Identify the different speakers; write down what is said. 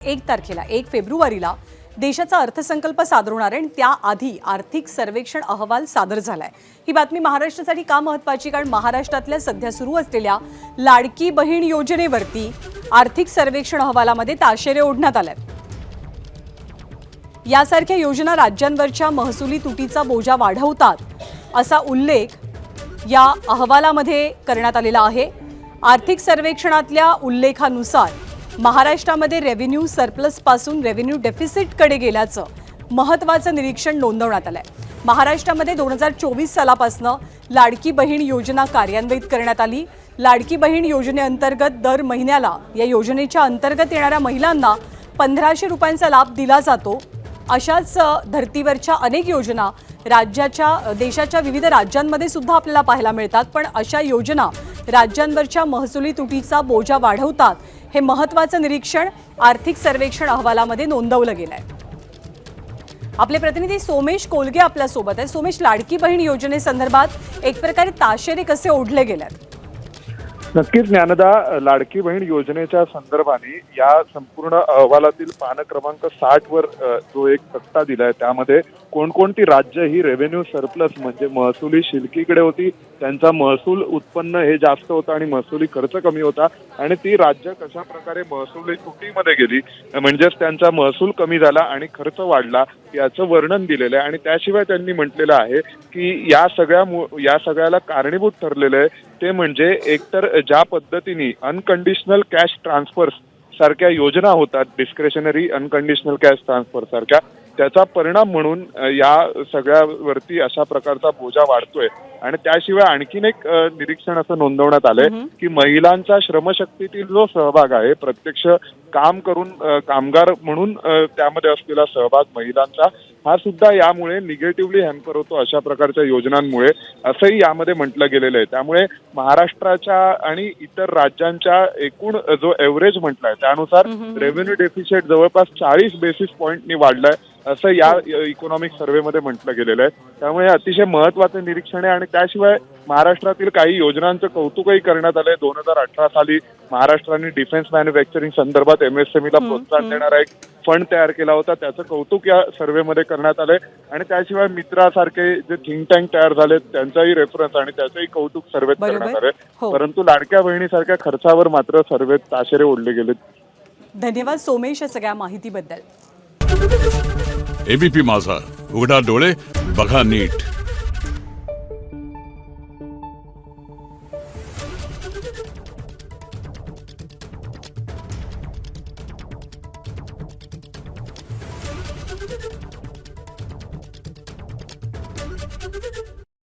Speaker 1: 1 तारखेला 1 फेब्रुवारीला देशाचा अर्थसंकल्प सादर होणार आहे आणि त्याआधी आर्थिक सर्वेक्षण अहवाल सादर झालाय। ही बातमी महाराष्ट्रासाठी का महत्त्वाची, कारण महाराष्ट्रातल्या सध्या सुरू असलेल्या लाडकी बहीण योजनेवरती आर्थिक सर्वेक्षण अहवालामध्ये ताशेरे ओढण्यात आले। यासारख्या योजना राज्यांवरच्या महसुली तुटीचा बोजा वाढवतात असा उल्लेख या अहवालामध्ये करण्यात आलेला आहे। आर्थिक सर्वेक्षणातल्या उल्लेखानुसार महाराष्ट्रामध्ये रेव्हेन्यू सरप्लस पासून रेव्हेन्यू डेफिसिटकडे गेल्याचं महत्त्वाचं निरीक्षण नोंदवण्यात आलंय। महाराष्ट्रामध्ये 2024 सालापासून लाडकी बहीण योजना कार्यान्वित करण्यात आली। लाडकी बहीण योजनेअंतर्गत दर महिन्याला या योजनेच्या अंतर्गत येणाऱ्या महिलांना 1500 रुपयांचा लाभ दिला जातो। अशाच धर्तीवरच्या अनेक योजना देशाच्या विविध राज्यांमध्ये सुद्धा आपल्याला पाहायला मिळतात, पण अशा योजना राज्यांवरच्या महसुली तुटीचा बोजा वाढवतात हे महत्त्वाचं निरीक्षण आर्थिक सर्वेक्षण अहवालामध्ये नोंदवलं गेलंय। आपले प्रतिनिधी सोमेश कोलगे आपल्या सोबत आहे। सोमेश, लाडकी बहीण योजनेसंदर्भात एक प्रकारे ताशेरे कसे ओढले गेलेत?
Speaker 2: नक्कीच ज्ञानदा, लाडकी बहीण योजनेच्या संदर्भाने या संपूर्ण अहवालातील पान क्रमांक 60 वर जो एक तक्ता दिलाय त्यामध्ये कोणकोणती राज्य ही रेव्हेन्यू सरप्लस म्हणजे महसुली शिल्कीकडे होती, त्यांचा महसूल उत्पन्न हे जास्त होतं आणि महसुली खर्च कमी होता, आणि ती राज्य कशा प्रकारे महसुली तुटीमध्ये गेली म्हणजेच त्यांचा महसूल कमी झाला आणि खर्च वाढला याचं वर्णन दिलेलं आहे। आणि त्याशिवाय त्यांनी म्हटलेलं आहे की या सगळ्याला कारणीभूत ठरलेलं आहे ते म्हणजे एकतर ज्या पद्धतीने अनकंडिशनल कॅश ट्रान्सफर्स सारख्या योजना होतात, डिस्क्रेशनरी अनकंडिशनल कॅश ट्रान्सफर सारख्या, त्याचा परिणाम म्हणून या सगळ्यावरती अशा प्रकारचा बोजा वाढतोय। आणि त्याशिवाय आणखीन एक निरीक्षण असं नोंदवण्यात आलंय की महिलांचा श्रमशक्तीतील जो सहभाग आहे, प्रत्यक्ष काम करून कामगार म्हणून त्यामध्ये असलेला सहभाग महिलांचा, हा सुद्धा यामुळे निगेटिव्हली हॅम्पर होतो अशा प्रकारच्या योजनांमुळे, असंही यामध्ये म्हटलं गेलेलं आहे। त्यामुळे महाराष्ट्राच्या आणि इतर राज्यांच्या एकूण जो एव्हरेज म्हटलाय त्यानुसार रेव्हेन्यू डेफिसिट जवळपास 40 बेसिस पॉईंटनी वाढलाय असं या इकॉनॉमिक सर्व्हेमध्ये म्हटलं गेलेलं आहे। त्यामुळे अतिशय महत्त्वाचं निरीक्षण आहे। आणि त्याशिवाय महाराष्ट्रातील काही योजनांचं कौतुकही करण्यात आलंय। 2018 साली महाराष्ट्राने डिफेन्स मॅन्युफॅक्चरिंग संदर्भात MSME ला प्रोत्साहन देणारा एक फंड तयार केला होता, त्याचं कौतुक या सर्व्हेमध्ये करण्यात आलंय। आणि त्याशिवाय मित्रासारखे जे थिंक टँक तयार झालेत त्यांचाही रेफरन्स आणि त्याचंही कौतुक सर्व्हेत करण्यात आलंय। परंतु लाडक्या बहिणीसारख्या खर्चावर मात्र सर्व्हेत ताशेरे ओढले गेलेत।
Speaker 1: धन्यवाद सोमेश या सगळ्या माहितीबद्दल।
Speaker 3: एबीपी माझा, उघडा डोळे बघा नीट।